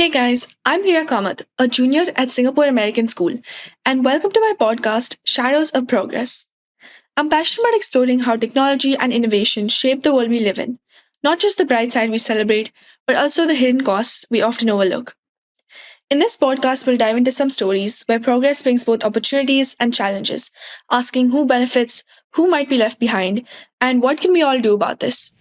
Hey guys, I'm Riya, a junior at Singapore American School, and welcome to my podcast, Shadows of Progress. I'm passionate about exploring how technology and innovation shape the world we live in, not just the bright side we celebrate, but also the hidden costs we often overlook. In this podcast, we'll dive into some stories where progress brings both opportunities and challenges, asking who benefits, who might be left behind, and what can we all do about this.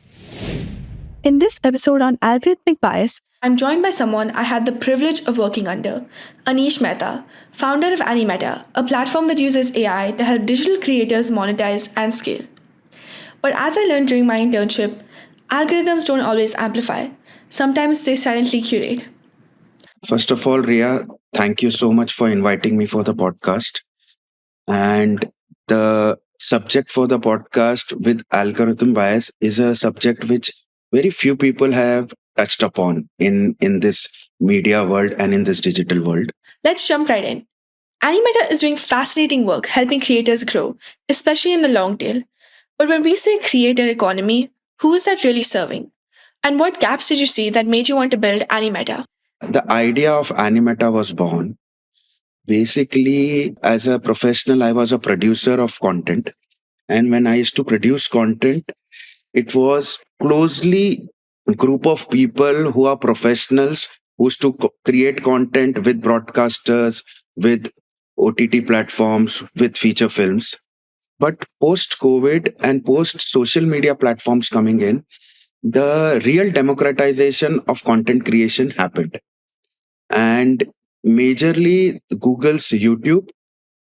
In this episode on algorithmic bias, I'm joined by someone I had the privilege of working under, Anish Mehta, founder of Animeta, a platform that uses AI to help digital creators monetize and scale. But as I learned during my internship, algorithms don't always amplify. Sometimes they silently curate. First of all, Riya, thank you so much for inviting me for the podcast. And the subject for the podcast with algorithm bias is a subject which very few people have touched upon in this media world and in this digital world. Let's jump right in. Animeta is doing fascinating work helping creators grow, especially in the long tail. But when we say creator economy, who is that really serving? And what gaps did you see that made you want to build Animeta? The idea of Animeta was born. Basically, as a professional, I was a producer of content. And when I used to produce content, it was closely a group of people who are professionals who used to create content with broadcasters, with OTT platforms, with feature films. But post COVID and post social media platforms coming in, the real democratization of content creation happened. And majorly Google's YouTube,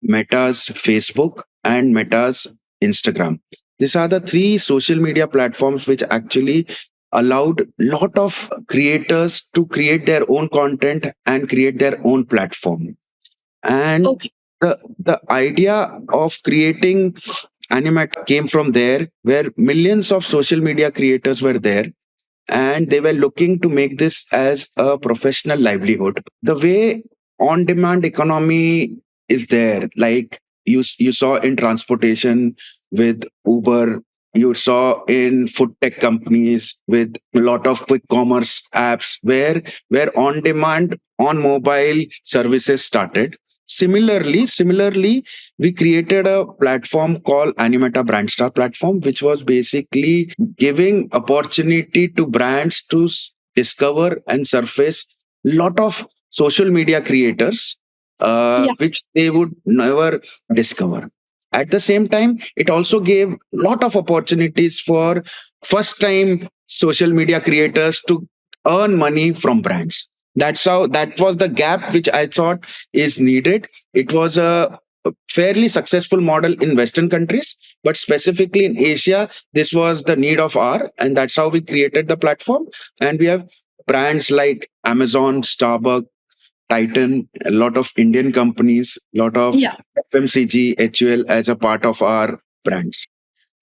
Meta's Facebook, and Meta's Instagram. These are the three social media platforms which actually allowed lot of creators to create their own content and create their own platform. And Okay. the idea of creating Animat came from there, where millions of social media creators were there and they were looking to make this as a professional livelihood. The way on demand economy is there, like you saw in transportation with Uber, you saw in food tech companies with a lot of quick commerce apps where on demand on mobile services started. Similarly, we created a platform called Animeta Brand Star platform, which was basically giving opportunity to brands to discover and surface lot of social media creators Yeah. which they would never discover. At the same time, it also gave lot of opportunities for first time social media creators to earn money from brands. That was the gap which I thought is needed. It was a fairly successful model in Western countries, but specifically in Asia, this was the need of hour, and that's how we created the platform. And we have brands like Amazon, Starbucks, Titan, a lot of Indian companies, a lot of Yeah. FMCG, HUL as a part of our brands.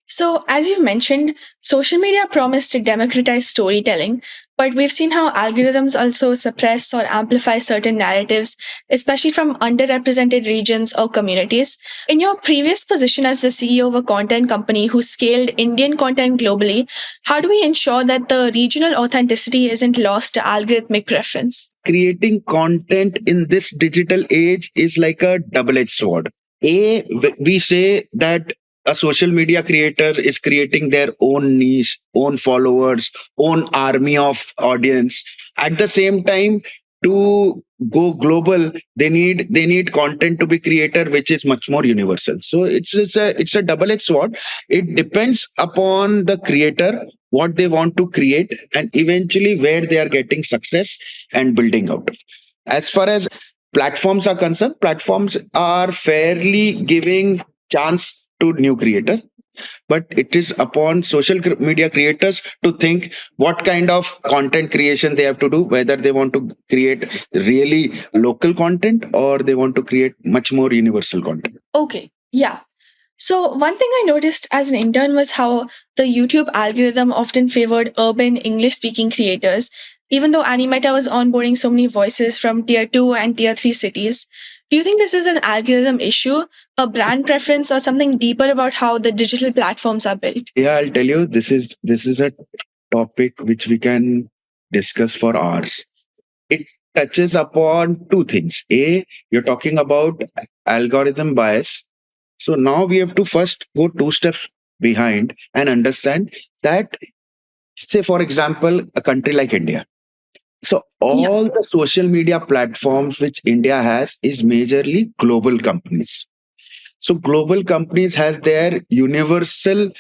So, as you've mentioned, social media promised to democratize storytelling, but we've seen how algorithms also suppress or amplify certain narratives, especially from underrepresented regions or communities. In your previous position as the CEO of a content company who scaled Indian content globally, how do we ensure that the regional authenticity isn't lost to algorithmic preference? Creating content in this digital age is like a double-edged sword. We say that a social media creator is creating their own niche, own followers, own army of audience. At the same time, to go global, they need content to be created which is much more universal. So it's a double-edged sword. It depends upon the creator what they want to create and eventually where they are getting success and building out of. As far as platforms are concerned, platforms are fairly giving chance to new creators, but it is upon social media creators to think what kind of content creation they have to do, whether they want to create really local content or they want to create much more universal content. Okay, yeah. So, one thing I noticed as an intern was how the YouTube algorithm often favored urban English speaking creators, even though Animeta was onboarding so many voices from tier 2 and tier 3 cities. Do you think this is an algorithm issue, a brand preference, or something deeper about how the digital platforms are built? Yeah, I'll tell you, this is a topic which we can discuss for hours. It touches upon two things. A, you're talking about algorithm bias. So now we have to first go two steps behind and understand that, say, for example, a country like India. So Yeah. all the social media platforms which India has is majorly global companies. So global companies has their universal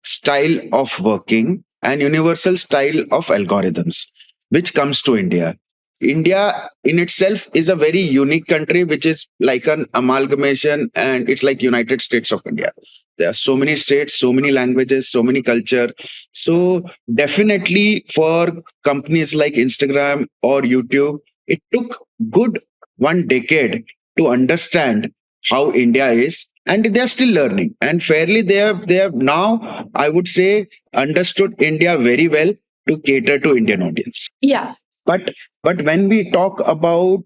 style of working and universal style of algorithms, which comes to India. India in itself is a very unique country, which is like an amalgamation, and it's like United States of India. There are so many states, so many languages, so many culture. So definitely for companies like Instagram or YouTube, it took good 1 decade to understand how India is, and they are still learning. And fairly, they have now, I would say, understood India very well to cater to Indian audience. Yeah. But when we talk about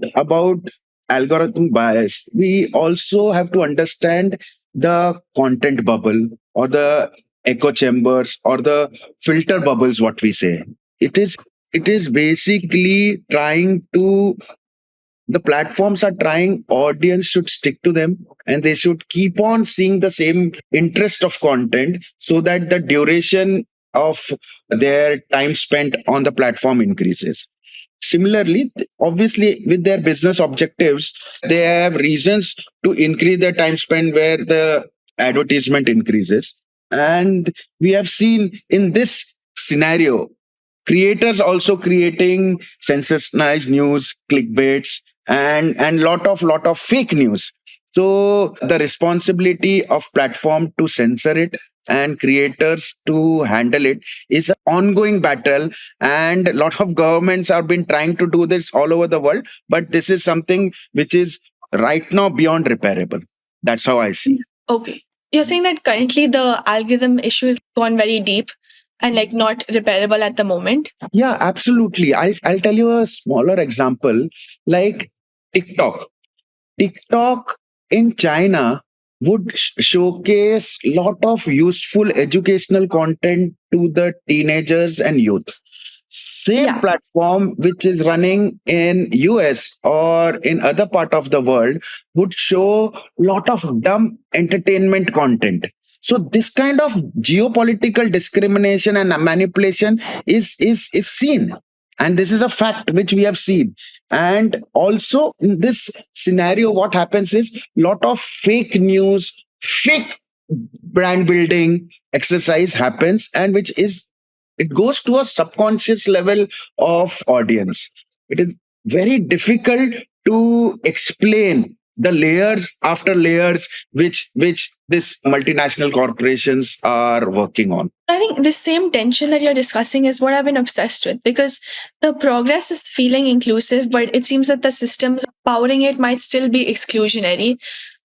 algorithm bias, we also have to understand the content bubble or the echo chambers or the filter bubbles. What we say, it is basically trying to, the platforms are trying, audience should stick to them and they should keep on seeing the same interest of content so that the duration of their time spent on the platform increases. Similarly, obviously, with their business objectives, they have reasons to increase their time spent where the advertisement increases. And we have seen in this scenario creators also creating sensationalized news, clickbaits, and lot of fake news. So the responsibility of platform to censor it and creators to handle it is an ongoing battle, and a lot of governments have been trying to do this all over the world, but this is something which is right now beyond repairable. That's how I see. Okay. You're saying that currently the algorithm issue is gone very deep and like not repairable at the moment. Yeah, absolutely. I'll tell you a smaller example, like TikTok. TikTok in China would showcase lot of useful educational content to the teenagers and youth. Same Yeah. platform which is running in US or in other part of the world would show lot of dumb entertainment content. So this kind of geopolitical discrimination and manipulation is seen, and this is a fact which we have seen. And also in this scenario, what happens is lot of fake news, fake brand building exercise happens, and which is, it goes to a subconscious level of audience. It is very difficult to explain the layers after layers which this multinational corporations are working on. I think the same tension that you're discussing is what I've been obsessed with because the progress is feeling inclusive, but it seems that the systems powering it might still be exclusionary.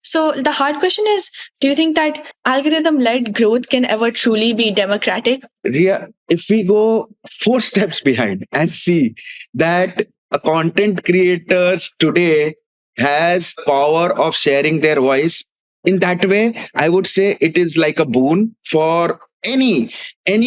So the hard question is, do you think that algorithm led growth can ever truly be democratic? Riya, if we go 4 steps behind and see that a content creators today has power of sharing their voice, in that way, I would say it is like a boon for any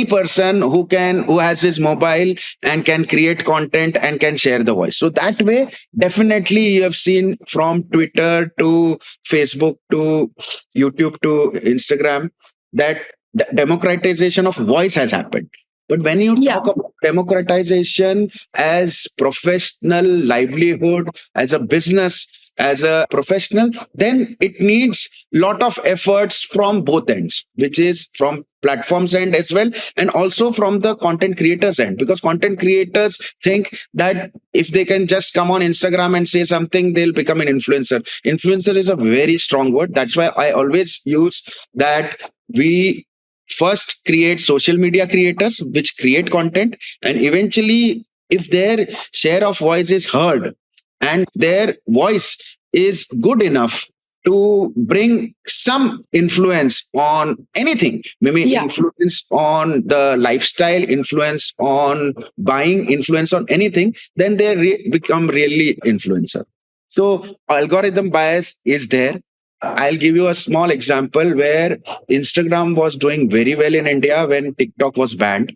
person who has his mobile and can create content and can share the voice. So that way, definitely you have seen from Twitter to Facebook to YouTube to Instagram that the democratization of voice has happened. But when you Yeah. talk about democratization as professional livelihood, as a business, as a professional, then it needs lot of efforts from both ends, which is from platforms end as well, and also from the content creators end, because content creators think that if they can just come on Instagram and say something, they'll become an influencer. Influencer is a very strong word. That's why I always use that we first create social media creators which create content, and eventually if their share of voice is heard and their voice is good enough to bring some influence on anything, maybe Yeah. influence on the lifestyle, influence on buying, influence on anything, then they become really influencer. So algorithm bias is there. I'll give you a small example where Instagram was doing very well in India when TikTok was banned,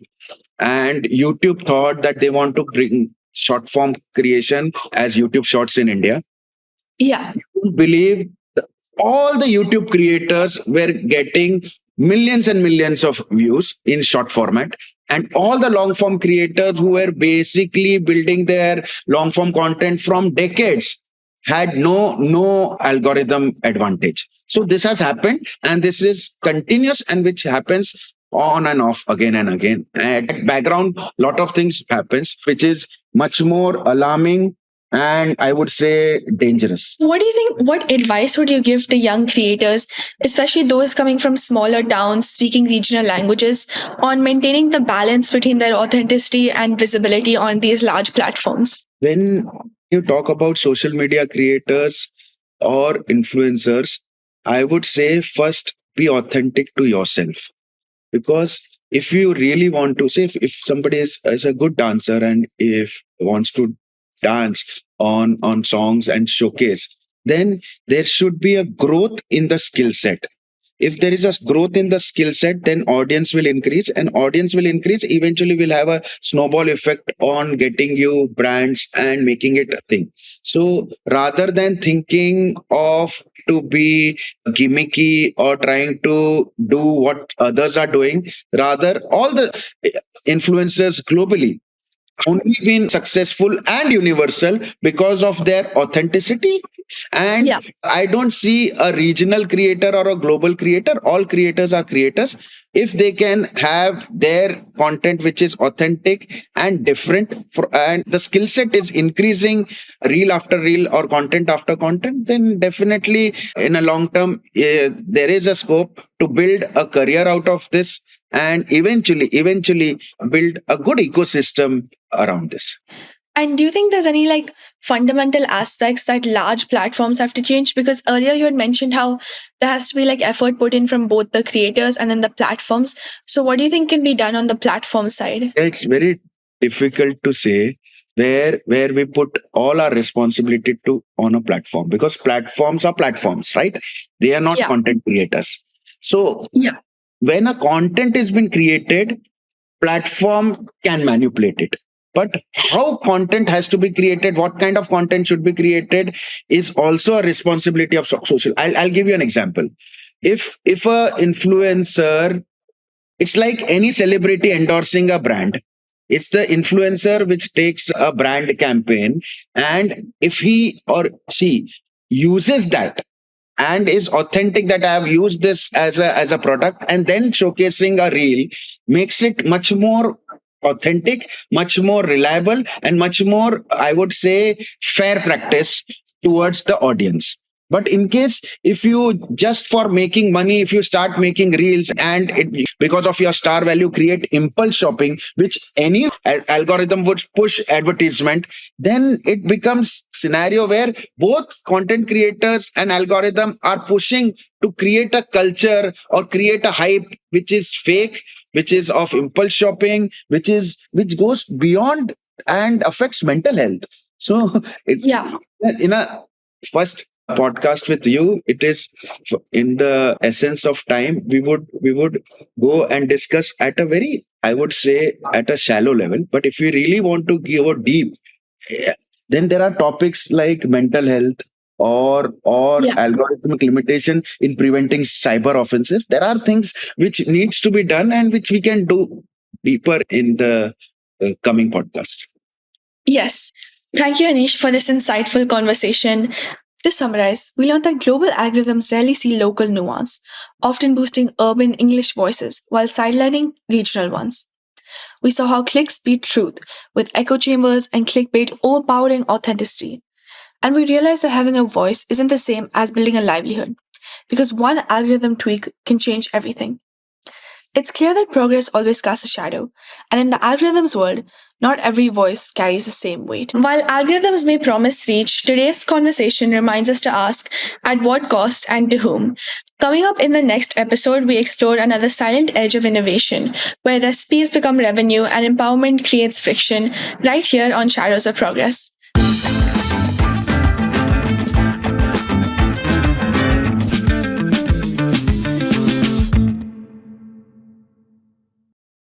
and YouTube thought that they want to bring short form creation as YouTube Shorts in India. Yeah. Don't believe all the YouTube creators were getting millions and millions of views in short format. And all the long form creators who were basically building their long form content from decades had no algorithm advantage. So this has happened, and this is continuous, and which happens on and off again and again. And background, lot of things happens, which is much more alarming and I would say dangerous. What do you think? What advice would you give to young creators, especially those coming from smaller towns speaking regional languages, on maintaining the balance between their authenticity and visibility on these large platforms? When you talk about social media creators or influencers, I would say first be authentic to yourself. Because if you really want to say, if somebody is a good dancer and if wants to dance on songs and showcase, then there should be a growth in the skill set. If there is a growth in the skill set, then audience will increase, and audience will increase eventually will have a snowball effect on getting you brands and making it a thing. So rather than thinking of to be gimmicky or trying to do what others are doing, rather all the influencers globally only been successful and universal because of their authenticity. And Yeah. I don't see a regional creator or a global creator. All creators are creators. If they can have their content which is authentic and different, and the skill set is increasing reel after reel or content after content, then definitely in a long term, there is a scope to build a career out of this and eventually build a good ecosystem around this. And do you think there's any like fundamental aspects that large platforms have to change? Because earlier you had mentioned how there has to be like effort put in from both the creators and then the platforms. So what do you think can be done on the platform side? It's very difficult to say where we put all our responsibility to on a platform, because platforms are platforms, right? They are not Yeah. content creators. So Yeah. when a content has been created, platform can manipulate it. But how content has to be created, what kind of content should be created, is also a responsibility of social. I'll give you an example. If a influencer, it's like any celebrity endorsing a brand. It's the influencer which takes a brand campaign, and if he or she uses that and is authentic that I have used this as a product, and then showcasing a reel makes it much more authentic, much more reliable, and much more, I would say, fair practice towards the audience. But in case if you just for making money, if you start making reels and it because of your star value create impulse shopping, which any algorithm would push advertisement, then it becomes scenario where both content creators and algorithm are pushing to create a culture or create a hype which is fake, which is of impulse shopping, which goes beyond and affects mental health. So Yeah. in a first podcast with you, it is in the essence of time, we would go and discuss at a very, I would say, at a shallow level. But if we really want to go deep, eh, then there are topics like mental health or Yeah. algorithmic limitation in preventing cyber offenses. There are things which needs to be done and which we can do deeper in the coming podcasts. Yes. Thank you, Anish, for this insightful conversation. To summarize, we learned that global algorithms rarely see local nuance, often boosting urban English voices while sidelining regional ones. We saw how clicks beat truth, with echo chambers and clickbait overpowering authenticity. And we realized that having a voice isn't the same as building a livelihood, because one algorithm tweak can change everything. It's clear that progress always casts a shadow, and in the algorithm's world, not every voice carries the same weight. While algorithms may promise reach, today's conversation reminds us to ask at what cost and to whom. Coming up in the next episode, we explore another silent edge of innovation, where recipes become revenue and empowerment creates friction, right here on Shadows of Progress.